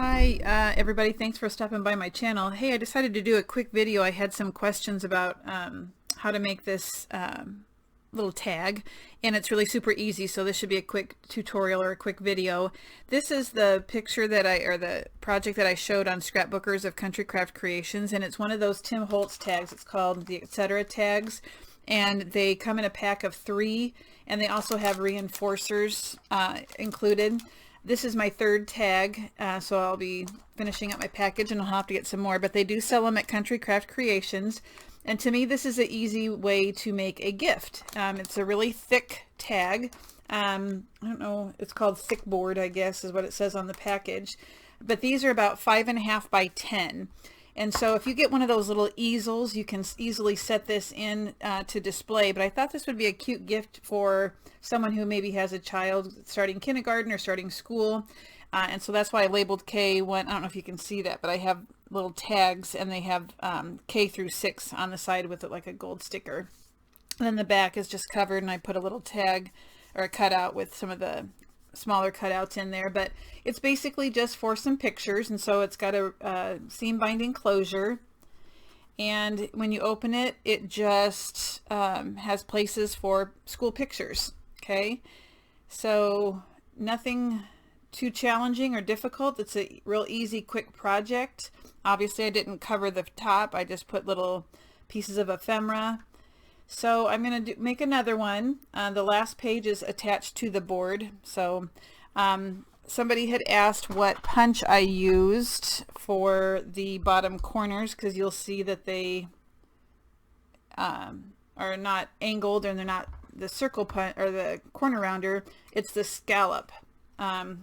Hi everybody, thanks for stopping by my channel. Hey, I decided to do a quick video. I had some questions about how to make this little tag, and it's really super easy, so this should be a quick tutorial or a quick video. This is the picture that the project that I showed on Scrapbookers of Country Craft Creations, and it's one of those Tim Holtz tags. It's called the Etcetera Tags, and they come in a pack of 3, and they also have reinforcers included. This is my third tag, so I'll be finishing up my package and I'll have to get some more, but they do sell them at Country Craft Creations. And to me, this is an easy way to make a gift. It's a really thick tag. I don't know, it's called thick board, I guess is what it says on the package. But these are about 5.5 by 10. And so if you get one of those little easels, you can easily set this in to display. But I thought this would be a cute gift for someone who maybe has a child starting kindergarten or starting school. And so that's why I labeled K1. I don't know if you can see that, but I have little tags, and they have K through 6 on the side with it like a gold sticker. And then the back is just covered, and I put a little tag or a cutout with some of the smaller cutouts in there, but it's basically just for some pictures. And so it's got a seam binding closure, and when you open it, it just has places for school pictures. Okay, so nothing too challenging or difficult. It's a real easy, quick project. Obviously I didn't cover the top, I just put little pieces of ephemera. So I'm going to make another one. The last page is attached to the board. So somebody had asked what punch I used for the bottom corners, because you'll see that they are not angled, and they're not the circle punch or the corner rounder. It's the scallop.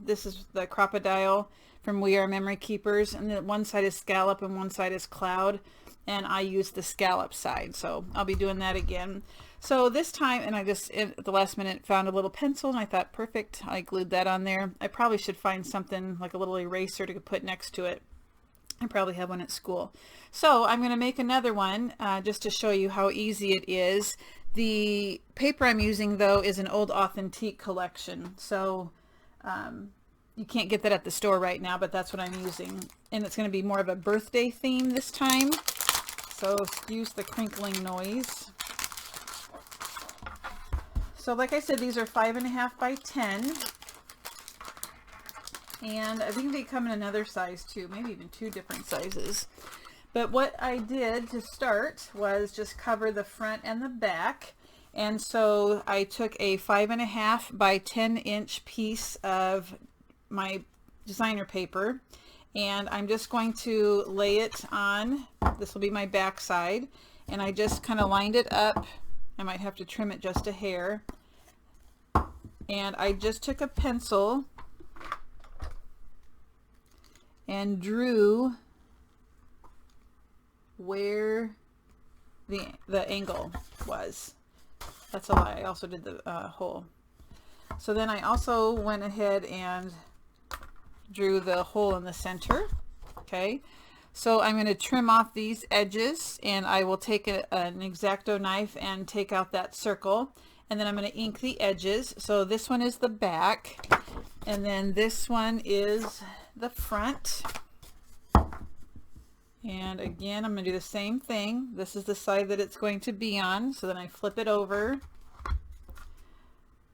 This is the crocodile from We Are Memory Keepers, and then one side is scallop and one side is cloud, and I use the scallop side, so I'll be doing that again. So this time, and I just at the last minute found a little pencil, and I thought perfect, I glued that on there. I probably should find something like a little eraser to put next to it. I probably have one at school. So I'm going to make another one just to show you how easy it is. The paper I'm using though is an old authentique collection, so you can't get that at the store right now, but that's what I'm using. And it's going to be more of a birthday theme this time. So excuse the crinkling noise. So like I said, these are 5.5 by 10. And I think they come in another size too, maybe even 2 different sizes. But what I did to start was just cover the front and the back. And so I took a 5.5 by 10 inch piece of my designer paper, and I'm just going to lay it on. This will be my back side, and I just kind of lined it up. I might have to trim it just a hair. And I just took a pencil and drew where the angle was. That's a lie. I also did the hole. So then I also went ahead and drew the hole in the center. Okay, so I'm going to trim off these edges, and I will take an X-Acto knife and take out that circle, and then I'm going to ink the edges. So this one is the back, and then this one is the front. And again, I'm going to do the same thing. This is the side that it's going to be on, so then I flip it over.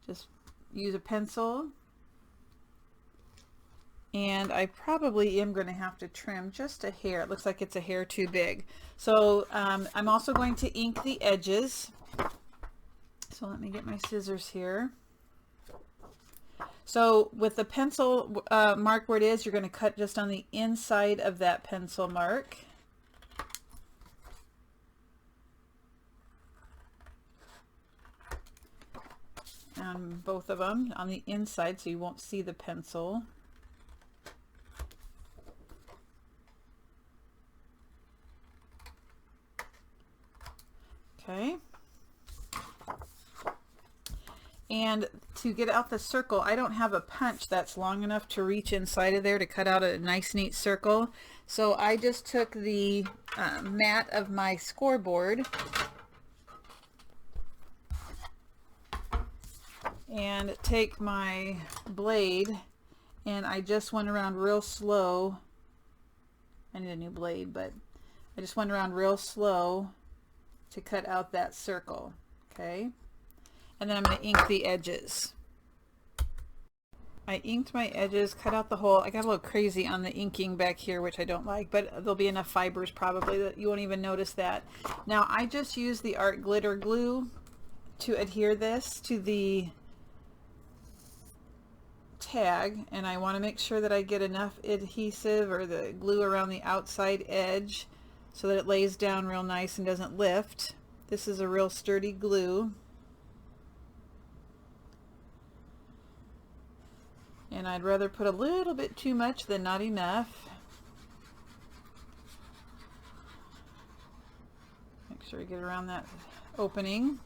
Just use a pencil, and I probably am going to have to trim just a hair. It looks like it's a hair too big. So I'm also going to ink the edges. So let me get my scissors here. So with the pencil mark where it is, you're going to cut just on the inside of that pencil mark. Both of them on the inside, so you won't see the pencil. Okay. And to get out the circle, I don't have a punch that's long enough to reach inside of there to cut out a nice neat circle. So I just took the mat of my scoreboard and take my blade and I just went around real slow. I need a new blade, but I just went around real slow to cut out that circle. Okay, and then I'm going to ink the edges. I inked my edges, cut out the hole. I got a little crazy on the inking back here, which I don't like, but there'll be enough fibers probably that you won't even notice that. Now I just used the art glitter glue to adhere this to the tag, and I want to make sure that I get enough adhesive or the glue around the outside edge so that it lays down real nice and doesn't lift. This is a real sturdy glue, and I'd rather put a little bit too much than not enough. Make sure you get around that opening.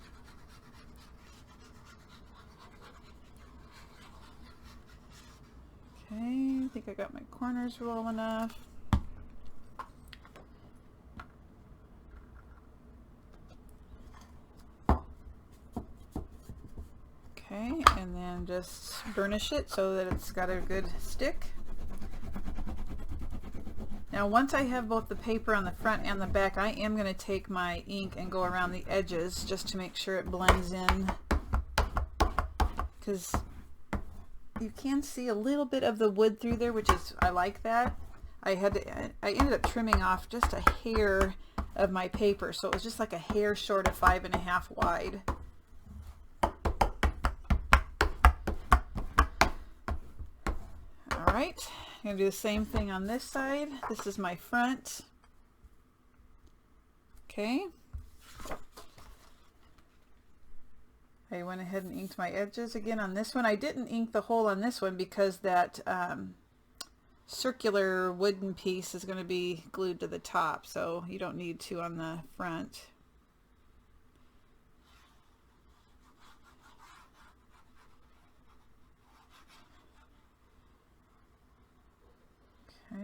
Okay, I think I got my corners well enough. Okay, and then just burnish it so that it's got a good stick. Now once I have both the paper on the front and the back, I am going to take my ink and go around the edges just to make sure it blends in, because you can see a little bit of the wood through there, which is, I like that. I ended up trimming off just a hair of my paper, so it was just like a hair short of 5.5 wide. All right, I'm going to do the same thing on this side. This is my front. Okay. I went ahead and inked my edges again on this one. I didn't ink the hole on this one because that circular wooden piece is going to be glued to the top, so you don't need to on the front. Okay.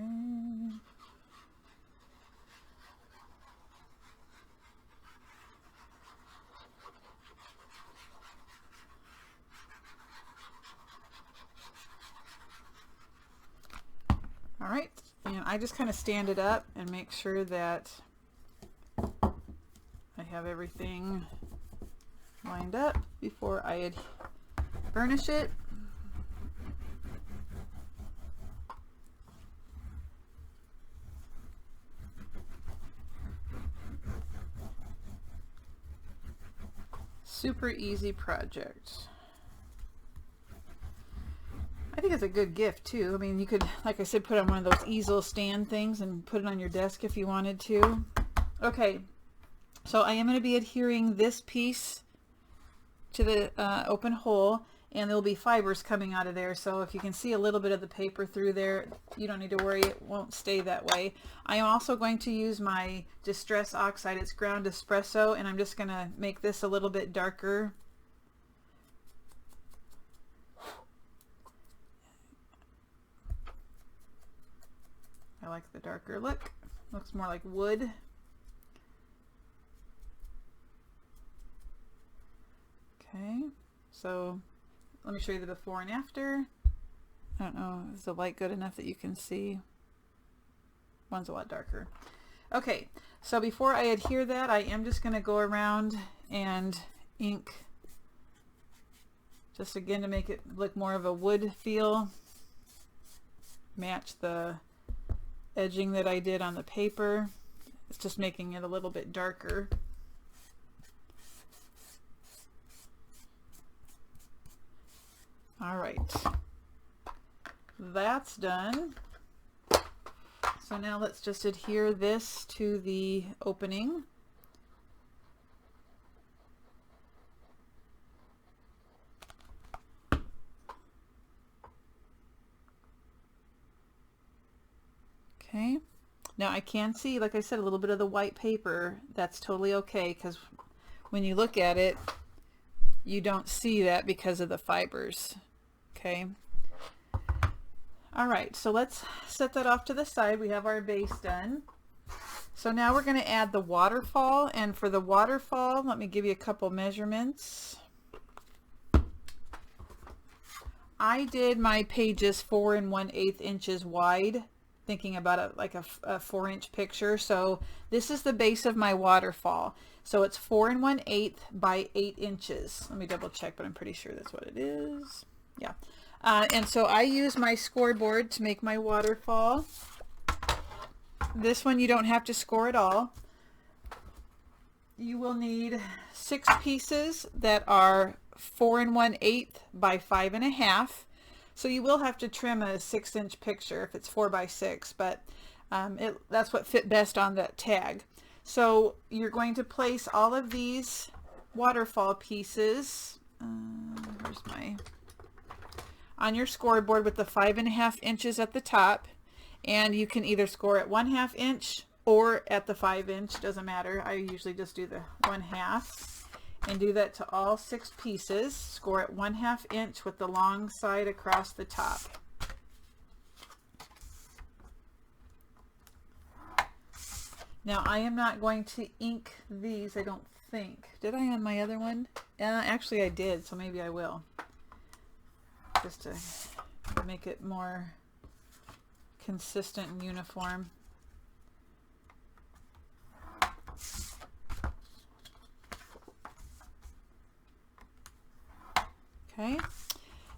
All right, and I just kind of stand it up and make sure that I have everything lined up before I burnish it. Super easy project. I think it's a good gift too. I mean, you could, like I said, put on one of those easel stand things and put it on your desk if you wanted to. Okay, so I am going to be adhering this piece to the open hole, and there will be fibers coming out of there, so if you can see a little bit of the paper through there, you don't need to worry, it won't stay that way. I am also going to use my Distress Oxide. It's ground espresso, and I'm just going to make this a little bit darker. I like the darker look. Looks more like wood. Okay, so let me show you the before and after. I don't know, is the light good enough that you can see? One's a lot darker. Okay, so before I adhere that, I am just going to go around and ink, just again to make it look more of a wood feel. Match the edging that I did on the paper. It's just making it a little bit darker. All right, that's done. So now let's just adhere this to the opening. Okay, now I can see, like I said, a little bit of the white paper. That's totally okay, because when you look at it, you don't see that because of the fibers. Okay. All right, so let's set that off to the side. We have our base done. So now we're going to add the waterfall, and for the waterfall, let me give you a couple measurements. I did my pages 4 1/8 inches wide, thinking about it like a 4-inch picture. So this is the base of my waterfall. So it's 4 1/8 by 8 inches. Let me double check, but I'm pretty sure that's what it is. Yeah. And so I use my scoreboard to make my waterfall. This one you don't have to score at all. You will need 6 pieces that are 4 1/8 by 5 1/2. So you will have to trim a 6-inch picture if it's 4 by 6, but that's what fit best on that tag. So you're going to place all of these waterfall pieces on your scoreboard with the 5 1/2 inches at the top, and you can either score at 1/2 inch or at the 5 inch, doesn't matter. I usually just do the 1/2 and do that to all 6 pieces. Score at 1/2 inch with the long side across the top. Now I am not going to ink these, I don't think. Did I on my other one? Actually I did, so maybe I will. Just to make it more consistent and uniform. Okay,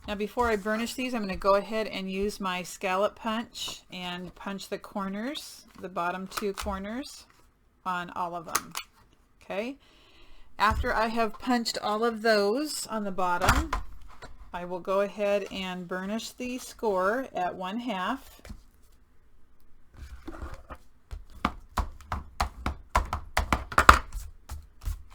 now before I burnish these, I'm going to go ahead and use my scallop punch and punch the corners, the bottom 2 corners on all of them. Okay, after I have punched all of those on the bottom, I will go ahead and burnish the score at 1/2.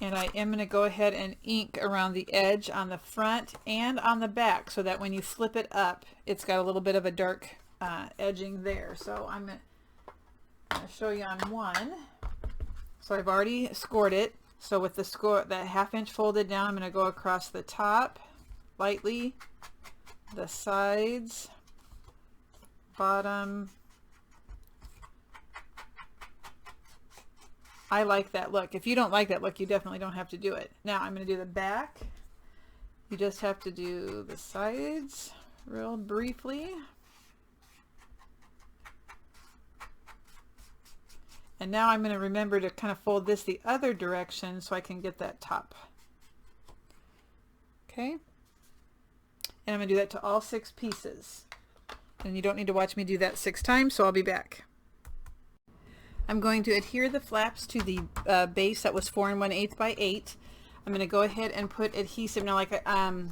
And I am going to go ahead and ink around the edge on the front and on the back so that when you flip it up, it's got a little bit of a dark edging there. So I'm going to show you on one. So I've already scored it. So with the score, that 1/2 inch folded down, I'm going to go across the top lightly, the sides, bottom. I like that look. If you don't like that look, you definitely don't have to do it. Now I'm going to do the back. You just have to do the sides real briefly. And now I'm going to remember to kind of fold this the other direction so I can get that top. Okay. And I'm going to do that to all 6 pieces. And you don't need to watch me do that 6 times, so I'll be back. I'm going to adhere the flaps to the base that was 4 1/8 by 8. I'm going to go ahead and put adhesive. Now, like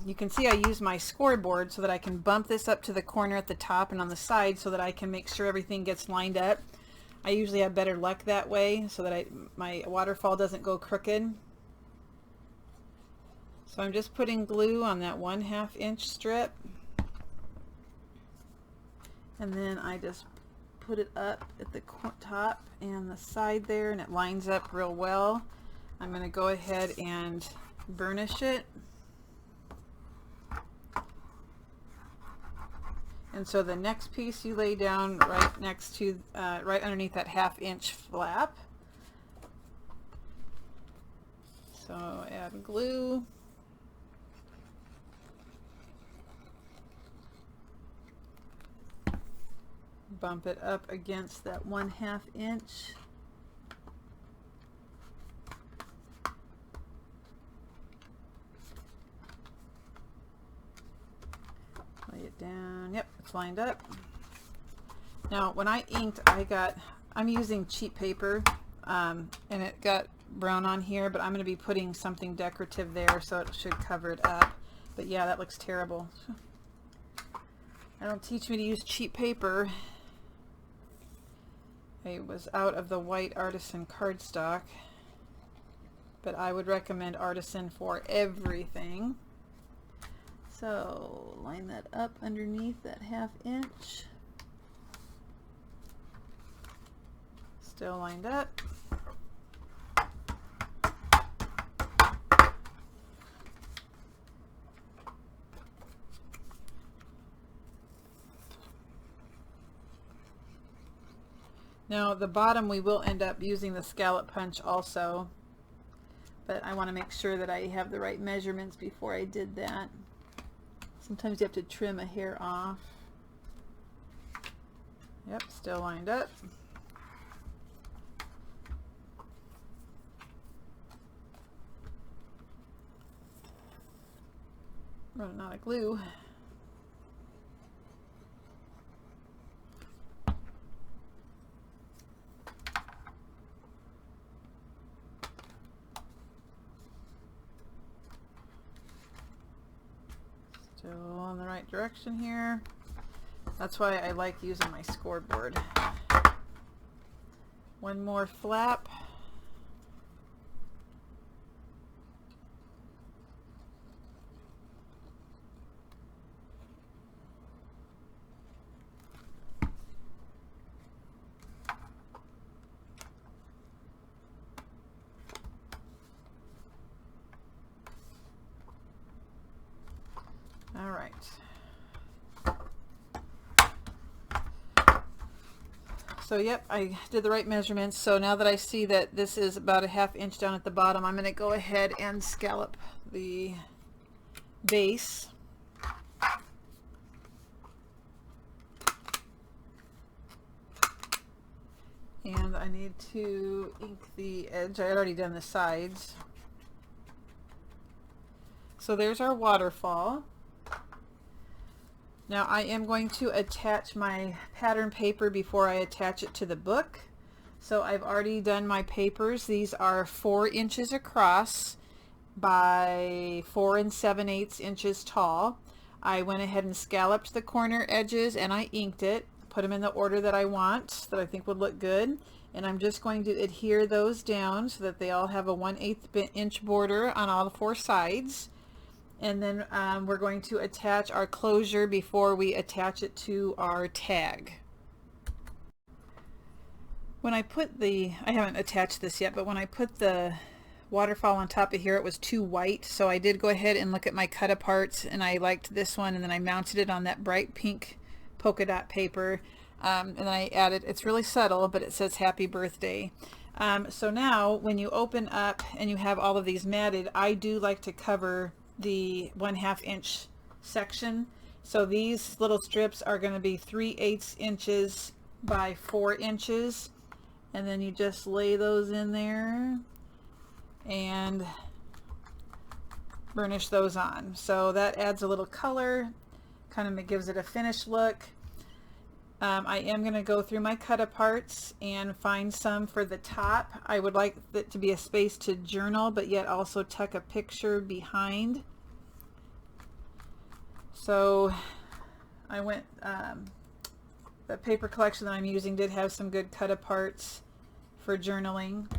you can see, I use my scoreboard so that I can bump this up to the corner at the top and on the side so that I can make sure everything gets lined up. I usually have better luck that way so that my waterfall doesn't go crooked. So I'm just putting glue on that 1/2 inch strip, and then I just put it up at the top and the side there, and it lines up real well. I'm going to go ahead and burnish it. And so the next piece you lay down right next to, right underneath that 1/2 inch flap. So add glue. Bump it up against that 1/2 inch. Lay it down. Yep, it's lined up. Now when I inked, I'm using cheap paper, and it got brown on here, but I'm going to be putting something decorative there so it should cover it up. But yeah, that looks terrible. I don't teach me to use cheap paper. I was out of the white artisan cardstock, but I would recommend artisan for everything. So line that up underneath that 1/2 inch. Still lined up. Now the bottom we will end up using the scallop punch also, but I want to make sure that I have the right measurements before I did that. Sometimes you have to trim a hair off. Yep, still lined up. Running out of glue. Still in the right direction here. That's why I like using my scoreboard. One more flap. All right. So yep, I did the right measurements. So now that I see that this is about a ½ inch down at the bottom, I'm going to go ahead and scallop the base. And I need to ink the edge. I had already done the sides. So there's our waterfall. Now I am going to attach my pattern paper before I attach it to the book. So I've already done my papers. These are 4 inches across by 4 7/8 inches tall. I went ahead and scalloped the corner edges and I inked it, put them in the order that I want, that I think would look good. And I'm just going to adhere those down so that they all have a 1/8 inch border on all 4 sides. And then we're going to attach our closure before we attach it to our tag. When I put I haven't attached this yet, but when I put the waterfall on top of here, it was too white, so I did go ahead and look at my cut aparts, and I liked this one, and then I mounted it on that bright pink polka dot paper, and I added, it's really subtle, but it says happy birthday. So now when you open up and you have all of these matted, I do like to cover the 1/2 inch section. So these little strips are going to be 3/8 inches by 4 inches, and then you just lay those in there and burnish those on. So that adds a little color, kind of gives it a finished look. I am going to go through my cut aparts and find some for the top. I would like it to be a space to journal, but yet also tuck a picture behind. So I went, the paper collection that I'm using did have some good cut aparts for journaling.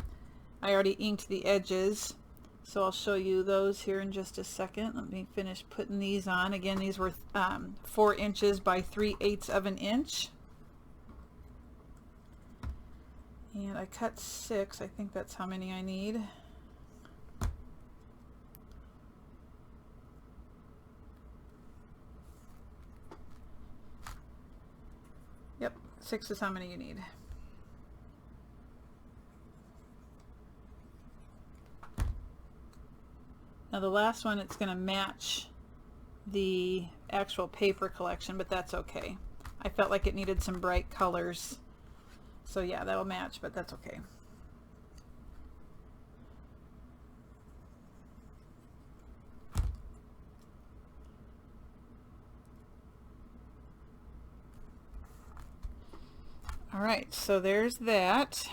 I already inked the edges, so I'll show you those here in just a second. Let me finish putting these on. Again, these were 4 inches by 3/8 of an inch. And I cut 6. I think that's how many I need. Yep, 6 is how many you need. Now the last one, it's going to match the actual paper collection, but that's okay. I felt like it needed some bright colors. So yeah, that'll match, but that's okay. All right, so there's that.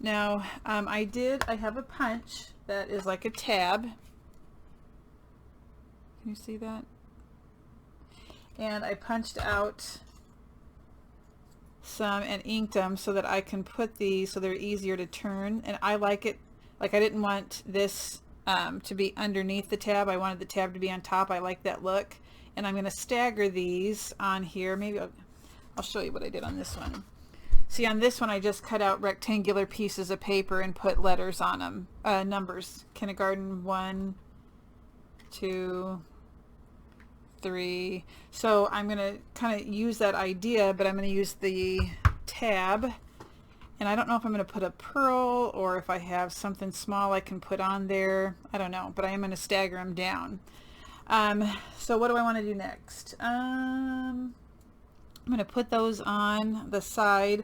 Now, I have a punch that is like a tab. Can you see that? And I punched out some and inked them so that I can put these so they're easier to turn. And I like it, like I didn't want this to be underneath the tab. I wanted the tab to be on top. I like that look. And I'm going to stagger these on here. Maybe I'll show you what I did on this one. See, on this one I just cut out rectangular pieces of paper and put letters on them, numbers. Kindergarten 1, 2, 3. So I'm going to kind of use that idea, but I'm going to use the tab, And I don't know if I'm going to put a pearl or if I have something small I can put on there. I don't know, but I am going to stagger them down. So what do I want to do next? I'm going to put those on the side.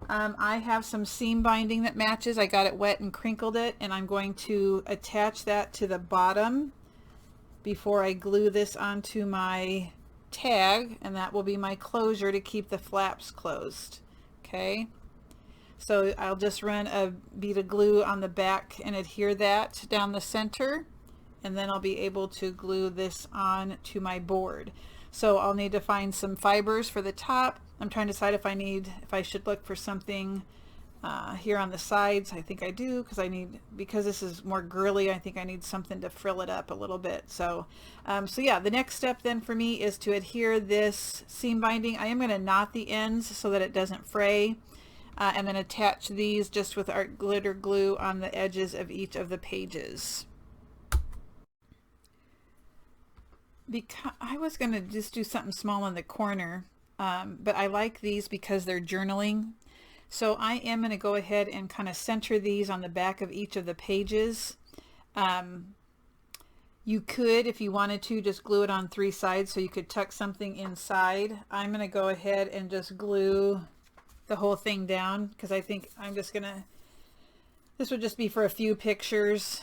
I have some seam binding that matches. I got it wet and crinkled it, and I'm going to attach that to the bottom before I glue this onto my tag, and that will be my closure to keep the flaps closed. Okay, so I'll just run a bead of glue on the back and adhere that down the center, and then I'll be able to glue this on to my board. So I'll need to find some fibers for the top. I'm trying to decide if I should look for something here on the sides. I think I do, because this is more girly, I think I need something to frill it up a little bit. So yeah, the next step then for me is to adhere this seam binding. I am going to knot the ends so that it doesn't fray, and then attach these just with our glitter glue on the edges of each of the pages. Because I was going to just do something small in the corner, but I like these because they're journaling. So I am going to go ahead and kind of center these on the back of each of the pages. You could, if you wanted to, just glue it on 3 sides so you could tuck something inside. I'm going to go ahead and just glue the whole thing down because I think I'm just going to, this would just be for a few pictures.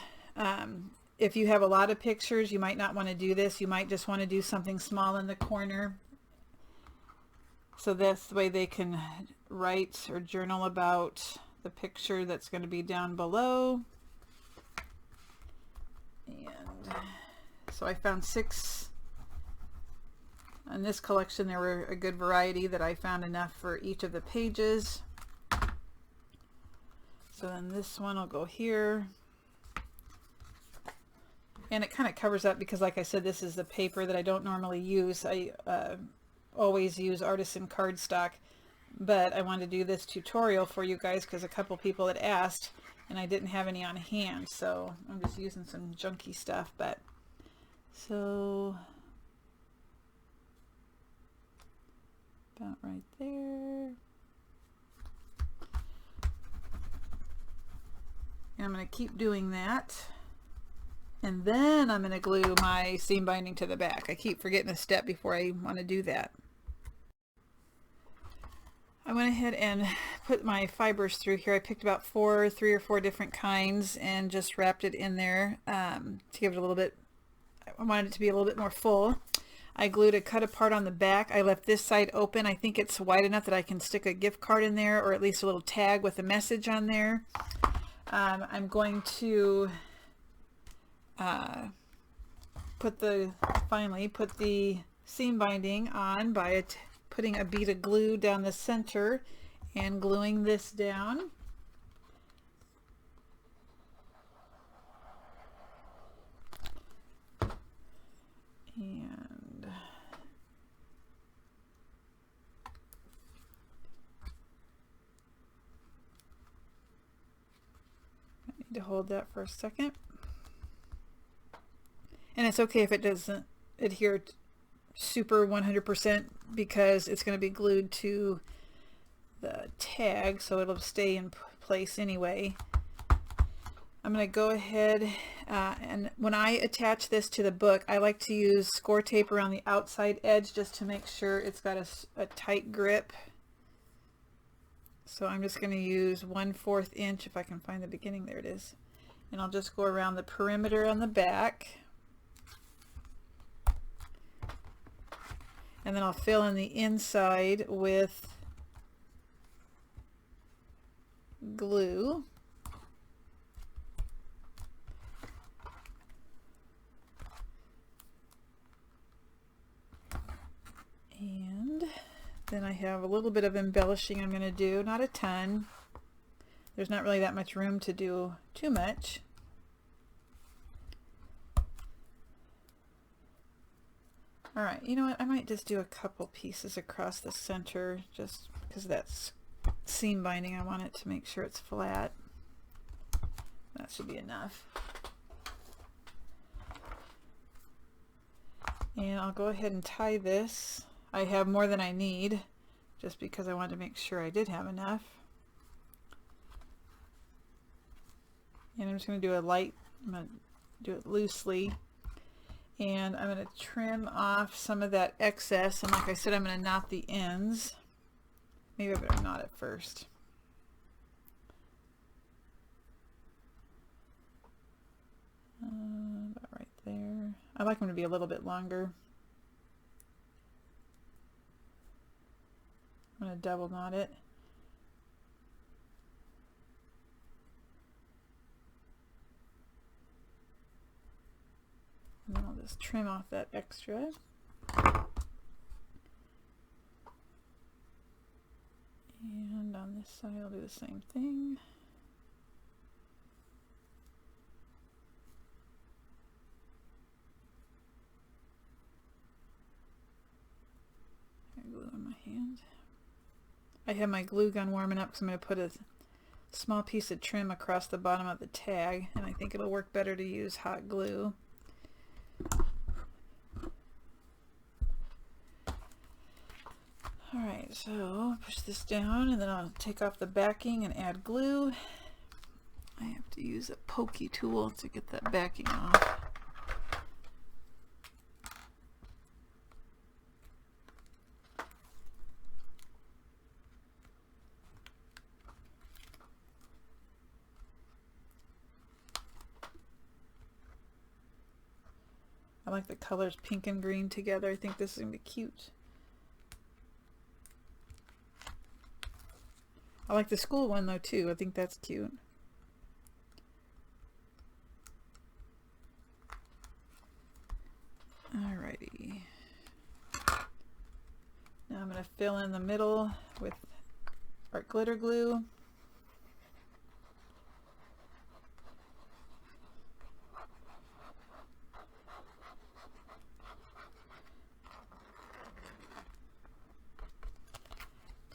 If you have a lot of pictures, you might not want to do this. You might just want to do something small in the corner. So that's the way they can write or journal about the picture that's going to be down below. And so I found 6. In this collection there were a good variety that I found enough for each of the pages. So then this one will go here. And it kind of covers up because, like I said, this is the paper that I don't normally use. I always use artisan cardstock, but I wanted to do this tutorial for you guys because a couple people had asked and I didn't have any on hand, so I'm just using some junky stuff. But so about right there. And I'm going to keep doing that. And then I'm going to glue my seam binding to the back. I keep forgetting a step before I want to do that. I went ahead and put my fibers through here. I picked about 3 or 4 different kinds and just wrapped it in there to give it a little bit, I wanted it to be a little bit more full. I glued a cut apart on the back. I left this side open. I think it's wide enough that I can stick a gift card in there, or at least a little tag with a message on there. I'm going to finally put the seam binding on by putting a bead of glue down the center and gluing this down. And I need to hold that for a second. And it's okay if it doesn't adhere super 100% because it's going to be glued to the tag, so it'll stay in place anyway. I'm going to go ahead and when I attach this to the book, I like to use Scor Tape around the outside edge just to make sure it's got a tight grip. So I'm just going to use 1/4 inch, if I can find the beginning, there it is. And I'll just go around the perimeter on the back. And then I'll fill in the inside with glue. And then I have a little bit of embellishing I'm going to do, not a ton. There's not really that much room to do too much. All right, you know what, I might just do a couple pieces across the center just because that's seam binding. I want it to make sure it's flat. That should be enough. And I'll go ahead and tie this. I have more than I need just because I wanted to make sure I did have enough. And I'm just going to do a light, I'm going to do it loosely. And I'm going to trim off some of that excess. And like I said, I'm going to knot the ends. Maybe I better knot it first. About right there. I like them to be a little bit longer. I'm going to double knot it. And then I'll just trim off that extra. And on this side I'll do the same thing. I got glue on my hand. I have my glue gun warming up because I'm going to put a small piece of trim across the bottom of the tag, and I think it'll work better to use hot glue. Alright, so push this down and then I'll take off the backing and add glue. I have to use a pokey tool to get that backing off. I like the colors pink and green together. I think this is going to be cute. I like the school one though too. I think that's cute. Alrighty. Now I'm going to fill in the middle with art glitter glue.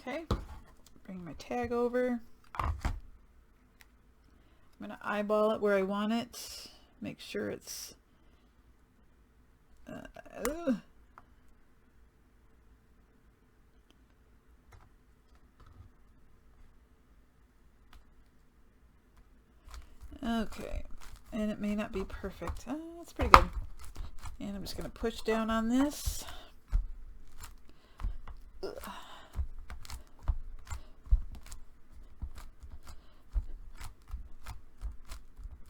Okay, bring my tag over. I'm going to eyeball it where I want it. Make sure it's okay, and it may not be perfect. That's pretty good. And I'm just going to push down on this.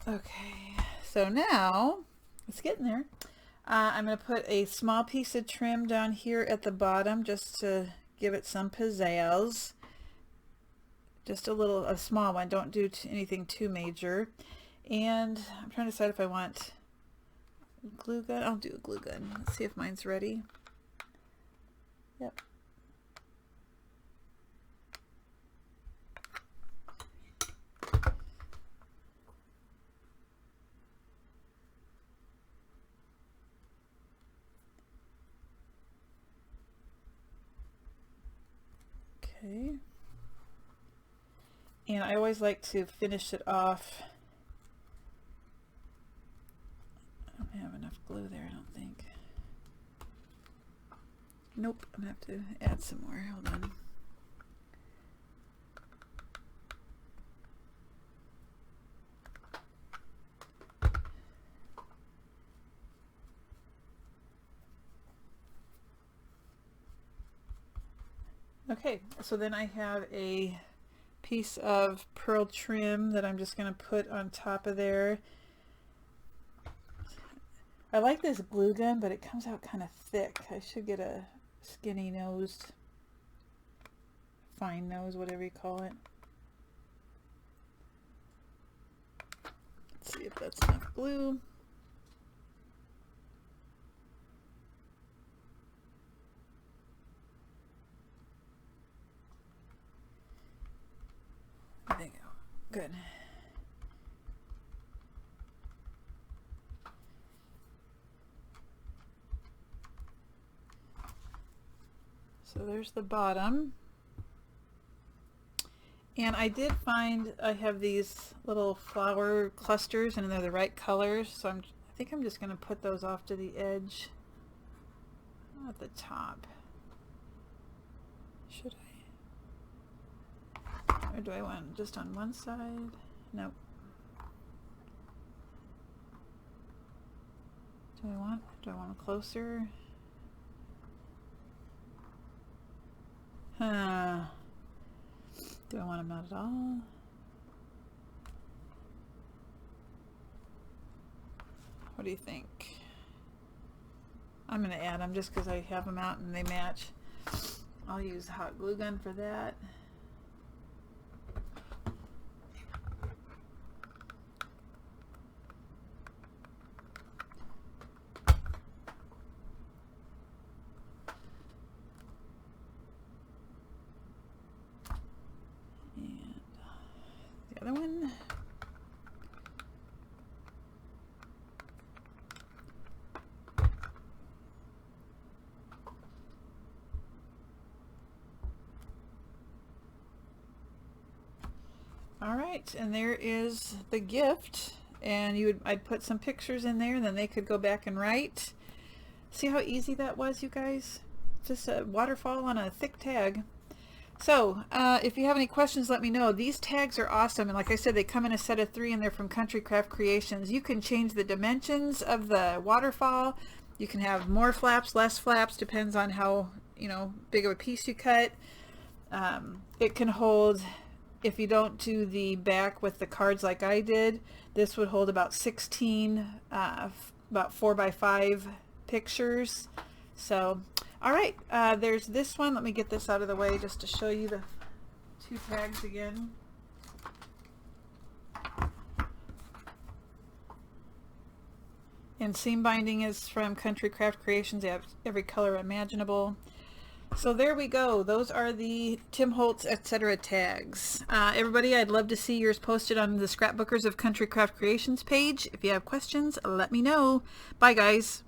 Okay, so now it's getting there. I'm going to put a small piece of trim down here at the bottom just to give it some pizzazz. Just a small one. Don't do anything too major. And I'm trying to decide if I want glue gun. I'll do a glue gun. Let's see if mine's ready. Yep. Okay. And I always like to finish it off. I don't have enough glue there, I don't think. Nope, I'm going to have to add some more. Hold on. Okay, so then I have a piece of pearl trim that I'm just going to put on top of there. I like this glue gun, but it comes out kind of thick. I should get a skinny nosed, fine nose, whatever you call it. Let's see if that's enough glue. There you go. Good. So there's the bottom. And I did find I have these little flower clusters and they're the right colors, so I think I'm just going to put those off to the edge at the top. Should I? Or do I want just on one side? Nope. Do I want them closer? Huh. Do I want them not at all? What do you think? I'm going to add them just because I have them out and they match. I'll use a hot glue gun for that. And the other one. All right, and there is the gift, and I'd put some pictures in there and then they could go back and write. See how easy that was, you guys? Just a waterfall on a thick tag. So if you have any questions, let me know. These tags are awesome, and like I said, they come in a set of 3 and they're from Country Craft Creations. You can change the dimensions of the waterfall. You can have more flaps, less flaps, depends on how, you know, big of a piece you cut. It can hold, if you don't do the back with the cards like I did, this would hold about 16 about 4x5 pictures. So all right, there's this one. Let me get this out of the way just to show you the 2 tags again. And seam binding is from Country Craft Creations. They have every color imaginable. So there we go. Those are the Tim Holtz Etcetera tags. Everybody, I'd love to see yours posted on the Scrapbookers of Country Craft Creations page. If you have questions, let me know. Bye, guys.